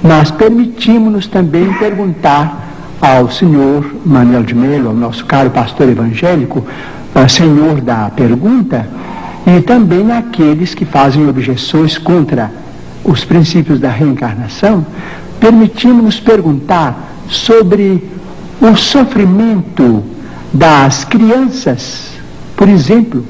Mas permitimos-nos também perguntar ao senhor Manuel de Melo, ao nosso caro pastor evangélico, senhor da pergunta, e também àqueles que fazem objeções contra os princípios da reencarnação, permitimos-nos perguntar sobre o sofrimento das crianças, por exemplo.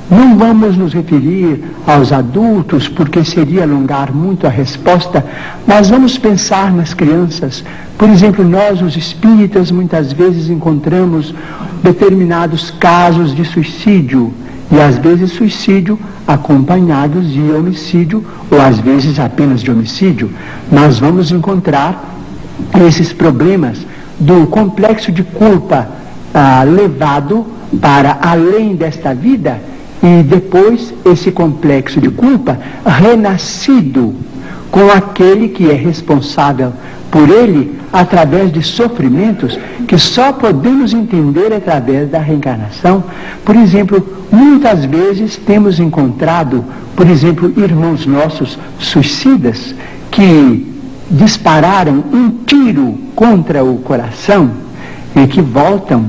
Não vamos nos referir aos adultos, porque seria alongar muito a resposta, mas vamos pensar nas crianças. Por exemplo, nós, os espíritas, muitas vezes encontramos determinados casos de suicídio, e às vezes suicídio acompanhados de homicídio, ou às vezes apenas de homicídio. Nós vamos encontrar esses problemas do complexo de culpa levado para além desta vida, e depois esse complexo de culpa renascido com aquele que é responsável por ele através de sofrimentos que só podemos entender através da reencarnação. Por exemplo, muitas vezes temos encontrado, por exemplo, irmãos nossos suicidas que dispararam um tiro contra o coração e que voltam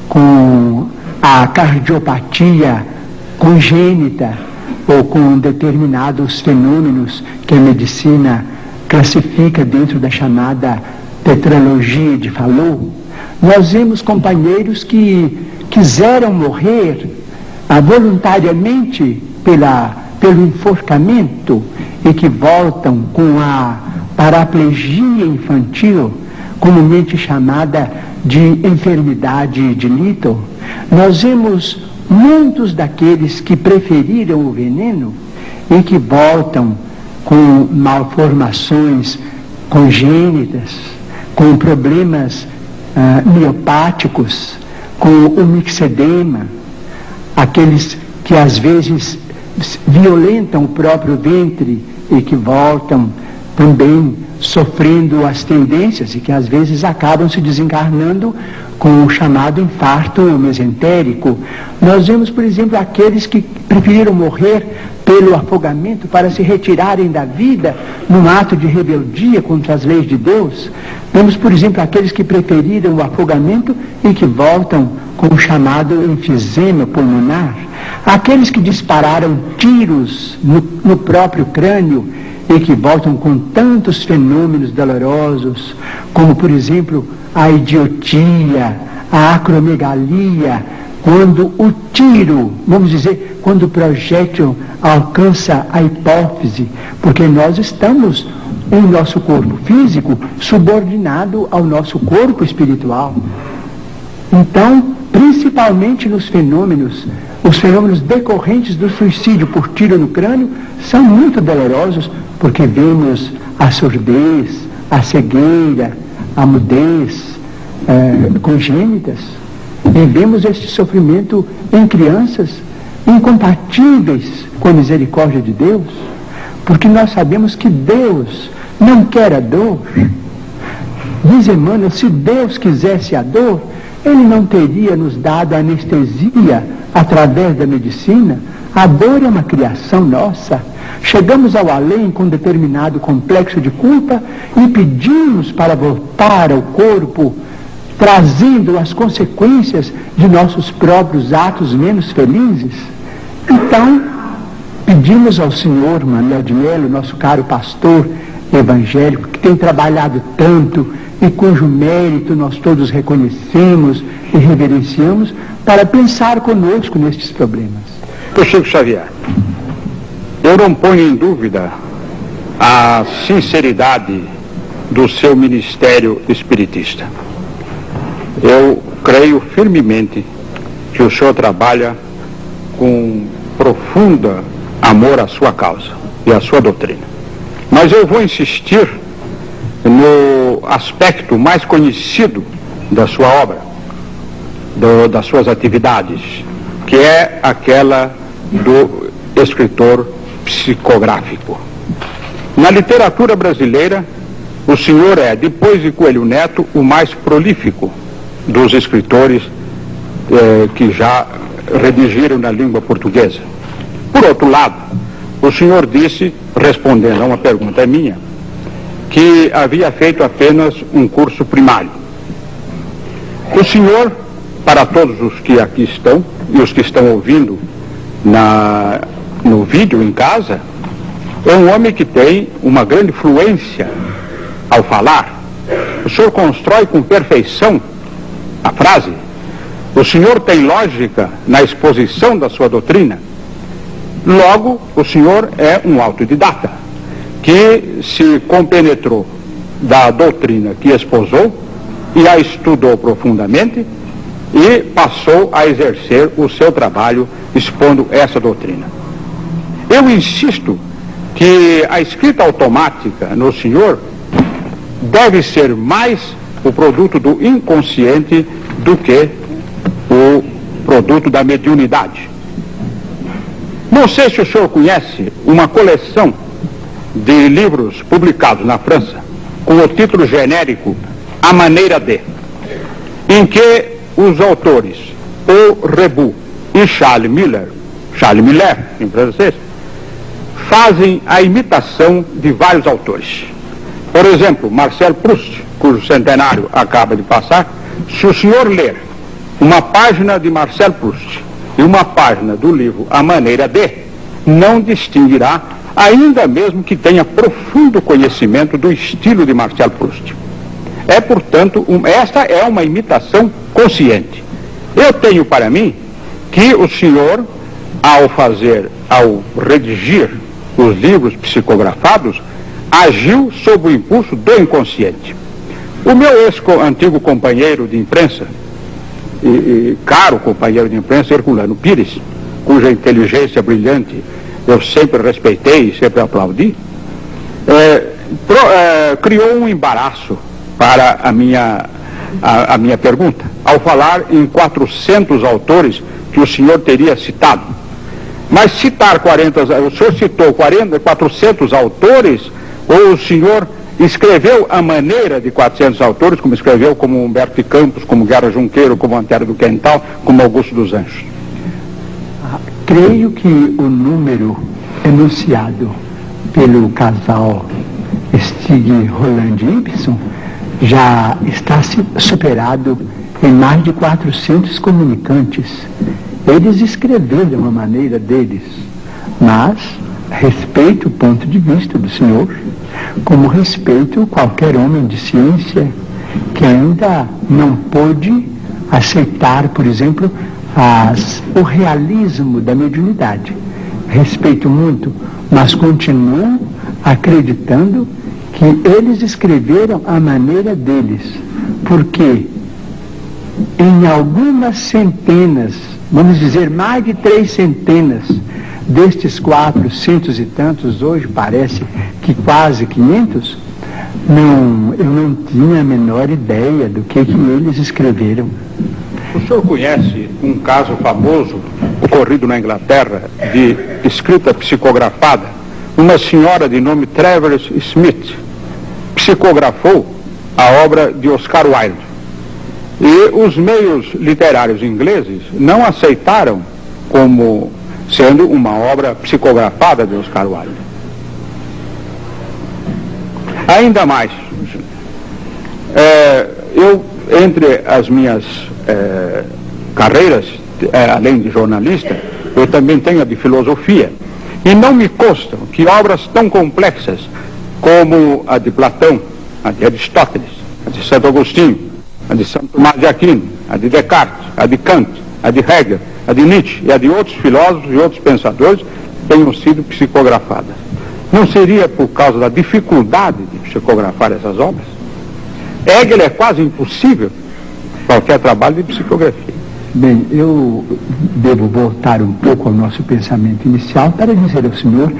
com a cardiopatia congênita ou com determinados fenômenos que a medicina classifica dentro da chamada tetralogia de Fallot. Nós vemos companheiros que quiseram morrer voluntariamente pelo enforcamento e que voltam com a paraplegia infantil, comumente chamada de enfermidade de Little. Nós vemos muitos daqueles que preferiram o veneno e que voltam com malformações congênitas, com problemas miopáticos, com o mixedema, aqueles que às vezes violentam o próprio ventre e que voltam também sofrendo as tendências e que às vezes acabam se desencarnando com o chamado infarto mesentérico. Nós vemos, por exemplo, aqueles que preferiram morrer pelo afogamento para se retirarem da vida num ato de rebeldia contra as leis de Deus. Vemos, por exemplo, aqueles que preferiram o afogamento e que voltam com o chamado enfisema pulmonar. Aqueles que dispararam tiros no próprio crânio e que voltam com tantos fenômenos dolorosos, como, por exemplo, a idiotia, a acromegalia, quando o tiro, vamos dizer, quando o projétil alcança a hipófise, porque nós estamos em nosso corpo físico subordinado ao nosso corpo espiritual. Então, principalmente nos fenômenos, os fenômenos decorrentes do suicídio por tiro no crânio são muito dolorosos, porque vemos a surdez, a cegueira, a mudez congênitas, e vemos este sofrimento em crianças incompatíveis com a misericórdia de Deus, porque nós sabemos que Deus não quer a dor. Diz Emmanuel, se Deus quisesse a dor, Ele não teria nos dado anestesia através da medicina. A dor é uma criação nossa. Chegamos ao além com determinado complexo de culpa e pedimos para voltar ao corpo, trazendo as consequências de nossos próprios atos menos felizes. Então, pedimos ao senhor Manuel de Melo, nosso caro pastor evangélico, que tem trabalhado tanto e cujo mérito nós todos reconhecemos e reverenciamos, para pensar conosco nestes problemas. Chico Xavier, eu não ponho em dúvida a sinceridade do seu ministério espiritista. Eu creio firmemente que o senhor trabalha com profunda amor à sua causa e à sua doutrina. Mas eu vou insistir no aspecto mais conhecido da sua obra, das suas atividades, que é aquela do escritor psicográfico. Na literatura brasileira, o senhor é, depois de Coelho Neto, o mais prolífico dos escritores que já redigiram na língua portuguesa. Por outro lado, o senhor disse, respondendo a uma pergunta minha, que havia feito apenas um curso primário. O senhor, para todos os que aqui estão e os que estão ouvindo no vídeo em casa, é um homem que tem uma grande fluência ao falar. O senhor constrói com perfeição a frase. O senhor tem lógica na exposição da sua doutrina. Logo, o senhor é um autodidata que se compenetrou da doutrina que esposou e a estudou profundamente e passou a exercer o seu trabalho expondo essa doutrina. Eu insisto que a escrita automática no senhor deve ser mais o produto do inconsciente do que o produto da mediunidade. Não sei se o senhor conhece uma coleção de livros publicados na França com o título genérico A Maneira de, em que os autores Paul Rebut e Charles Miller em francês, fazem a imitação de vários autores. Por exemplo, Marcel Proust, cujo centenário acaba de passar, se o senhor ler uma página de Marcel Proust e uma página do livro A Maneira de, não distinguirá, ainda mesmo que tenha profundo conhecimento do estilo de Marcel Proust. É, portanto, esta é uma imitação consciente. Eu tenho para mim que o senhor, ao redigir os livros psicografados, agiu sob o impulso do inconsciente. O meu antigo companheiro de imprensa, e caro companheiro de imprensa, Herculano Pires, cuja inteligência brilhante eu sempre respeitei e sempre aplaudi, criou um embaraço para a minha pergunta, ao falar em 400 autores que o senhor teria citado. Mas citar o senhor citou 400 autores, ou o senhor escreveu a maneira de 400 autores, como escreveu como Humberto de Campos, como Guerra Junqueiro, como Antero do Quental, como Augusto dos Anjos? Creio que o número enunciado pelo casal Stig, Roland e Ibsen já está superado em mais de 400 comunicantes. Eles escreveram a maneira deles, mas respeito o ponto de vista do senhor, como respeito qualquer homem de ciência que ainda não pôde aceitar, por exemplo, o realismo da mediunidade. Respeito muito, mas continuo acreditando que eles escreveram a maneira deles, porque em algumas centenas, vamos dizer mais de 3 centenas, destes 400 e tantos, hoje parece que quase 500, eu não tinha a menor ideia do que eles escreveram. O senhor conhece um caso famoso ocorrido na Inglaterra de escrita psicografada? Uma senhora de nome Travers Smith psicografou a obra de Oscar Wilde. E os meios literários ingleses não aceitaram como sendo uma obra psicografada de Oscar Wilde. Ainda mais, entre as minhas carreiras, além de jornalista, eu também tenho a de filosofia. E não me constam que obras tão complexas como a de Platão, a de Aristóteles, a de Santo Agostinho, a de Santo Tomás de Aquino, a de Descartes, a de Kant, a de Hegel, a de Nietzsche e a de outros filósofos e outros pensadores tenham sido psicografadas. Não seria por causa da dificuldade de psicografar essas obras? Hegel é quase impossível qualquer trabalho de psicografia. Bem, eu devo voltar um pouco ao nosso pensamento inicial para dizer ao senhor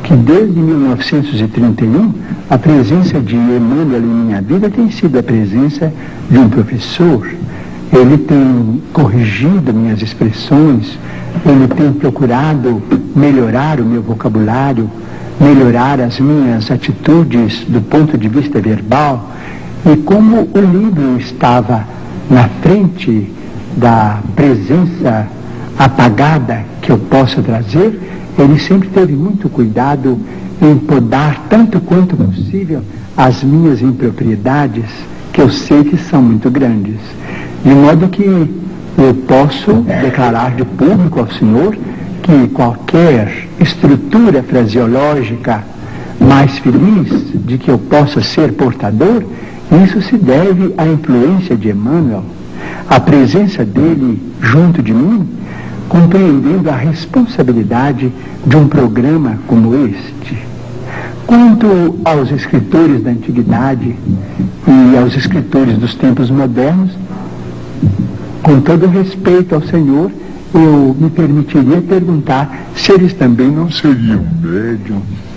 que desde 1931 a presença de Emmanuel em minha vida tem sido a presença de um professor. Ele tem corrigido minhas expressões, ele tem procurado melhorar o meu vocabulário, melhorar as minhas atitudes do ponto de vista verbal. E como o livro estava na frente da presença apagada que eu possa trazer, ele sempre teve muito cuidado em podar tanto quanto possível as minhas impropriedades, que eu sei que são muito grandes, de modo que eu posso declarar de público ao Senhor que qualquer estrutura fraseológica mais feliz de que eu possa ser portador, isso se deve à influência de Emmanuel, a presença dele junto de mim, compreendendo a responsabilidade de um programa como este. Quanto aos escritores da antiguidade e aos escritores dos tempos modernos, com todo respeito ao Senhor, eu me permitiria perguntar se eles também não seriam médiums.